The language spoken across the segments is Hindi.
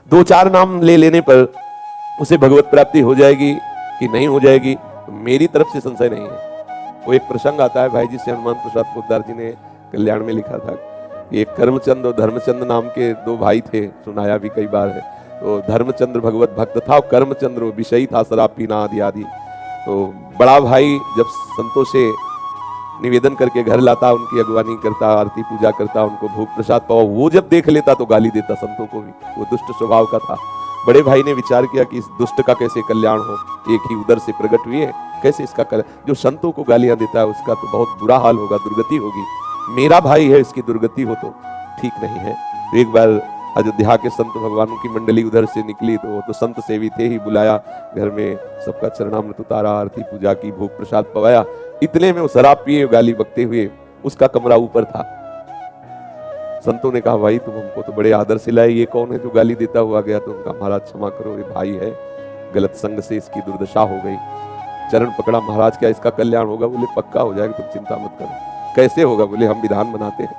दो चार नाम ले लेने पर उसे भगवत प्राप्ति हो जाएगी कि नहीं हो जाएगी, तो मेरी तरफ से संशय नहीं है। वो एक प्रसंग आता है भाई जी से हनुमान प्रसाद पोद्दार जी ने कल्याण में लिखा था कि एक कर्मचंद और धर्मचंद नाम के दो भाई थे, सुनाया भी कई बार है। तो धर्मचंद्र भगवत भक्त था और कर्मचंद्र विषयी था, शराब पीना आदि आदि। तो बड़ा भाई जब संतों से निवेदन करके घर लाता, उनकी अगवानी करता, आरती पूजा करता, उनको भोग प्रसाद पाओ, वो जब देख लेता तो गाली देता संतों को भी। वो दुष्ट स्वभाव का था। बड़े भाई ने विचार किया कि इस दुष्ट का कैसे कल्याण हो, एक ही उदर से प्रकट हुई है, कैसे इसका कल्याण। जो संतों को गालियां देता है उसका तो बहुत बुरा हाल होगा, दुर्गति होगी। मेरा भाई है, इसकी दुर्गति हो तो ठीक नहीं है। तो एक बार अयोध्या के संत भगवानों की मंडली उधर से निकली, तो वो तो संत सेवी थे ही, बुलाया घर में, सबका चरणामृत उतारा, आरती पूजा की, भोग प्रसाद पवाया। इतने में वो शराब पिए गाली बकते हुए, उसका कमरा ऊपर था। संतों ने कहा भाई तुम हमको तो बड़े आदर से लाए, ये कौन है जो गाली देता हुआ गया? तो उनका महाराज क्षमा करो, ये भाई है, गलत संग से इसकी दुर्दशा हो गई। चरण पकड़ा, महाराज क्या इसका कल्याण होगा? बोले पक्का हो जाएगा, तुम चिंता मत करो। कैसे होगा? बोले हम विधान बनाते हैं।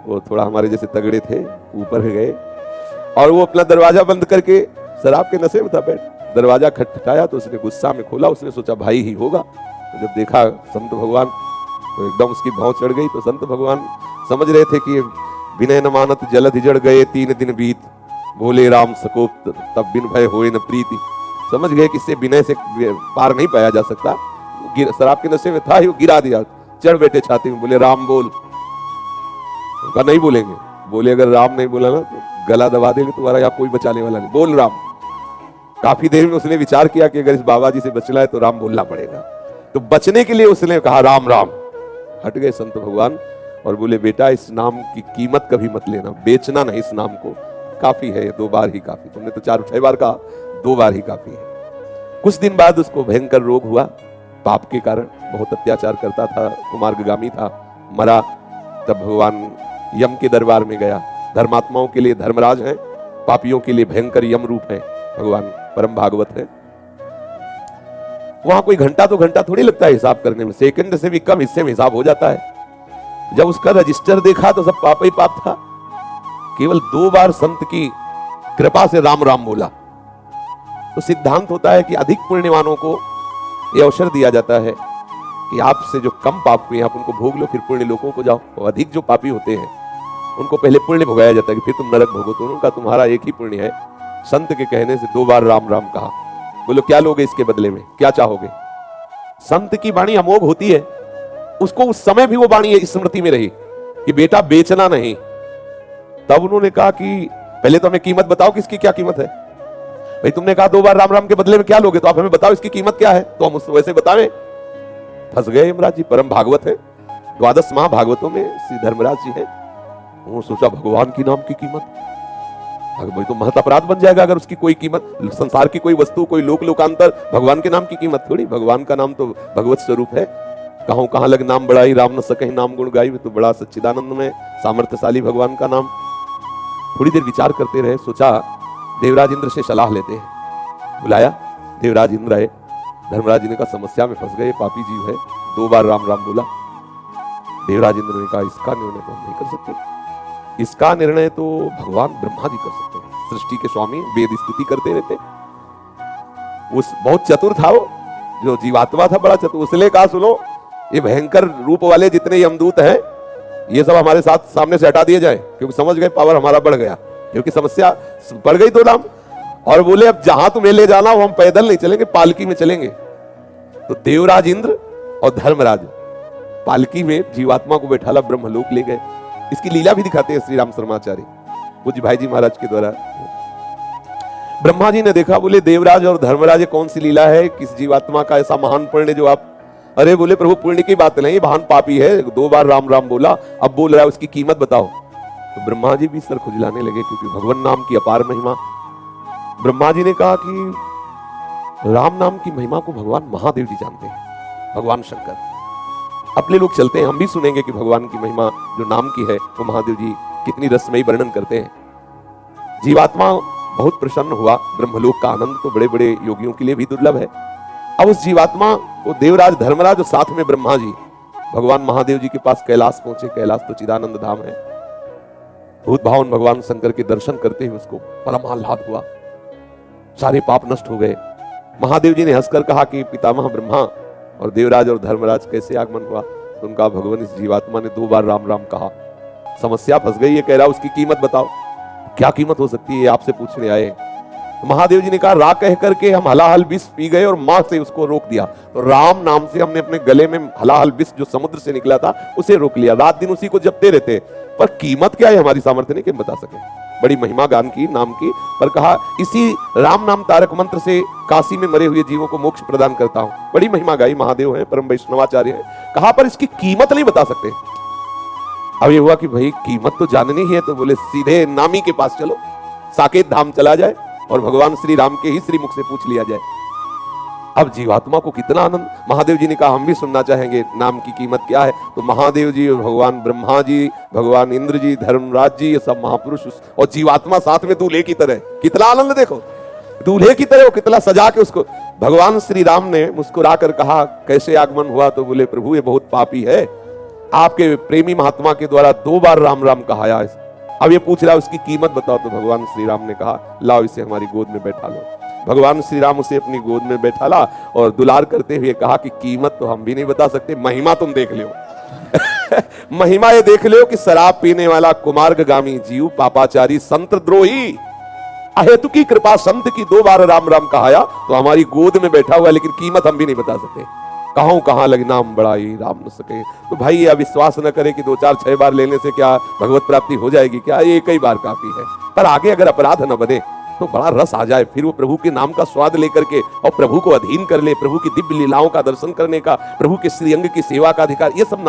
वो थोड़ा हमारे जैसे तगड़े थे, ऊपर गए और वो अपना दरवाजा बंद करके शराब के नशे में था बैठ, दरवाजा खटखटाया तो उसने गुस्सा में खोला। उसने सोचा भाई ही होगा, तो जब देखा संत भगवान तो एकदम उसकी भौं चढ़ गई। तो संत भगवान समझ रहे थे कि विनय न मानत जलधि जड़ गए 3 दिन बीत, बोले राम सकोप तब बिन भय होए न प्रीति। समझ गए कि इससे विनय से पार नहीं पाया जा सकता। शराब के नशे में था ही, वो गिरा दिया, चढ़ बैठे छाती में, बोले राम बोल। उनका नहीं बोलेंगे, बोले अगर राम नहीं बोला ना तो गला दबा देंगे तुम्हारा, यहाँ कोई बचाने वाला नहीं, बोल राम। काफी देर में उसने विचार किया कि अगर इस बाबा जी से बचना है तो राम बोलना पड़ेगा। तो बचने के लिए उसने कहा राम राम। हट गए संत भगवान और बोले बेटा इस नाम की कीमत कभी मत लेना, बेचना नहीं इस नाम को, काफी है 2 बार ही काफी। तुमने तो 4-6 बार कहा, 2 बार ही काफी है। कुछ दिन बाद उसको भयंकर रोग हुआ, पाप के कारण, बहुत अत्याचार करता था, कुमार्गामी था, मरा। तब भगवान यम के दरबार में गया। धर्मात्माओं के लिए धर्मराज है, पापियों के लिए भयंकर यम रूप है भगवान, परम भागवत है। वहां कोई घंटा 2 घंटा थोड़ी लगता है हिसाब करने में, सेकंड से भी कम हिस्से में हिसाब हो जाता है। जब उसका रजिस्टर देखा तो सब पाप ही पाप था। केवल 2 बार संत की कृपा से राम राम बोला। तो सिद्धांत होता है कि अधिक पुण्यवानों को यह अवसर दिया जाता है कि आपसे जो कम पाप हुए आप उनको भोग लो, फिर पुण्य लोगों को जाओ। और अधिक जो पापी होते हैं उनको पहले पुण्य भोगाया जाता है कि फिर तुम नरक भोगो। तो उनका तुम्हारा एक ही पुण्य है। संत के कहने से 2 बार राम राम कहा। बोलो क्या लोगे इसके बदले में, क्या चाहोगे? संत की वाणी अमोघ होती है। उसको उस समय भी वो वाणी स्मृति में रही कि बेटा बेचना नहीं। तब उन्होंने कहा कि पहले तो हमें कीमत बताओ कि इसकी क्या कीमत है। भाई तुमने कहा 2 बार राम राम के बदले में क्या लोगे, तो आप हमें बताओ इसकी कीमत क्या है, तो हम उसको वैसे बतावें। फंस गए यमराज जी, परम भागवत है, 12 महाभागवतों में श्री धर्मराज जी है। उन्होंने सोचा भगवान की नाम की कीमत, भाई तो महत अपराध बन जाएगा अगर उसकी कोई कीमत, संसार की कोई वस्तु, कोई लोक लोकांतर, भगवान के नाम की कीमत थोड़ी। भगवान का नाम तो भगवत स्वरूप है। कहूं कहां लग नाम बढ़ाई, राम न सकहि नाम गुण गाई। तो बड़ा सच्चिदानंद में सामर्थ्यशाली भगवान का नाम। थोड़ी देर विचार करते रहे, सोचा देवराज इंद्र से सलाह लेते हैं। बुलाया, देवराज इंद्र आए। धर्मराज जी ने कहा समस्या में फंस गए, पापी जीव है, 2 बार राम राम बोला। देवराज इंद्र ने कहा इसका निर्णय तो हम नहीं कर सकते, इसका निर्णय तो भगवान ब्रह्मा जी कर सकते हैं, सृष्टि के स्वामी, वेद स्तुति करते रहते। उस बहुत चतुर था वो, जो जीवात्मा था बड़ा चतुर। उसने कहा सुनो ये भयंकर रूप वाले जितने यमदूत हैं ये सब हमारे साथ सामने से हटा दिए जाए, क्योंकि समझ गए पावर हमारा बढ़ गया, क्योंकि समस्या बढ़ गई। तो नाम और बोले अब जहां तुम्हें ले जाना हो हम पैदल नहीं चलेंगे, पालकी में चलेंगे। तो देवराज इंद्र और धर्मराज पालकी में जीवात्मा को बैठाला, ब्रह्मलोक ले गए। इसकी लीला भी दिखाते हैं श्री राम शर्माचार्य, पूज्य भाई जी महाराज के द्वारा। ब्रह्मा जी ने देखा, बोले देवराज और धर्मराज कौन सी लीला है, किस जीवात्मा का ऐसा महान पुण्य जो आप, अरे बोले प्रभु पुण्य की बात नहीं, महान पापी है, 2 बार राम राम बोला, अब बोल रहा है उसकी कीमत बताओ। तो ब्रह्मा जी भी सर खुजलाने लगे, क्योंकि भगवान नाम की अपार महिमा। ब्रह्मा जी ने कहा कि राम नाम की महिमा को भगवान महादेव जी जानते हैं, भगवान शंकर। अपने लोग चलते हैं, हम भी सुनेंगे कि भगवान की महिमा जो नाम की है वो महादेव जी कितनी रसमयी वर्णन करते हैं। जीवात्मा बहुत प्रसन्न हुआ। ब्रह्मलोक का आनंद तो बड़े बड़े योगियों के लिए भी दुर्लभ है। अब उस जीवात्मा को देवराज धर्मराज और साथ में ब्रह्मा जी भगवान महादेव जी के पास कैलाश पहुंचे। कैलाश तो चिदानंद धाम है। भूत भावन भगवान शंकर के दर्शन करते ही उसको परम आह्लाद हुआ, सारे पाप नष्ट हो गए। महादेव जी ने हंसकर कहा कि पितामह ब्रह्मा और देवराज और धर्मराज कैसे आगमन हुआ? तो उनका भगवान इस जीवात्मा ने 2 बार राम राम कहा। समस्या फंस गई, ये कह रहा उसकी कीमत बताओ, क्या कीमत हो सकती है, आपसे पूछने आए। तो महादेव जी ने कहा रा कह करके हम हलाहल विष पी गए और मां से उसको रोक दिया। तो राम नाम से हमने अपने गले में हलाहल विष जो समुद्र से निकला था उसे रोक लिया, रात दिन उसी को जपते रहते, पर कीमत क्या है हमारी सामर्थ्य नहीं कि बता सके। बड़ी महिमा गान की नाम की, पर कहा इसी राम नाम तारक मंत्र से काशी में मरे हुए जीवों को मोक्ष प्रदान करता हूं। बड़ी महिमा गाई, महादेव है, परम वैष्णवाचार्य है। कहा पर इसकी कीमत नहीं बता सकते। अब ये हुआ कि भाई कीमत तो जाननी ही है, तो बोले सीधे नामी के पास चलो, साकेत धाम चला जाए और भगवान श्री राम के ही श्रीमुख से पूछ लिया जाए। अब जीवात्मा को कितना आनंद। महादेव जी ने कहा हम भी सुनना चाहेंगे नाम की कीमत क्या है। तो महादेव जी और भगवान ब्रह्मा जी, भगवान इंद्र जी, धर्मराज जी, ये सब महापुरुष और जीवात्मा साथ में दूल्हे की तरह, कितना आनंद देखो, दूल्हे की तरह वो कितना सजा के उसको। भगवान श्री राम ने मुस्कुरा कर कहा कैसे आगमन हुआ? तो बोले प्रभु ये बहुत पापी है, आपके प्रेमी महात्मा के द्वारा 2 बार राम राम कहाया। अब ये पूछ रहा है उसकी कीमत बताओ। तो भगवान श्री राम ने कहा लाओ इसे हमारी गोद में बैठा लो। भगवान श्री राम उसे अपनी गोद में बैठा ला और दुलार करते हुए कहा कि कीमत तो हम भी नहीं बता सकते, महिमा तुम देख लो। महिमा ये देख लो कि शराब पीने वाला कुमार्गामी जीव, पापाचारी, संत द्रोही, अहेतु की कृपा संत की 2 बार राम राम कहाया तो हमारी गोद में बैठा हुआ, लेकिन कीमत हम भी नहीं बता सकते। कहां लगी नाम बड़ाई राम न सके। तो भाई ये विश्वास न करे कि 2, 4, 6 बार लेने से क्या भगवत प्राप्ति हो जाएगी, क्या ये कई बार काफी है। पर आगे अगर अपराध न बने तो बड़ा रस आ जाए, फिर वो प्रभु के नाम का स्वाद लेकर के और प्रभु को अधीन कर ले, प्रभु की दिव्य लीलाओं का दर्शन करने का, प्रभु के श्रीअंग की सेवा का अधिकार, ये सब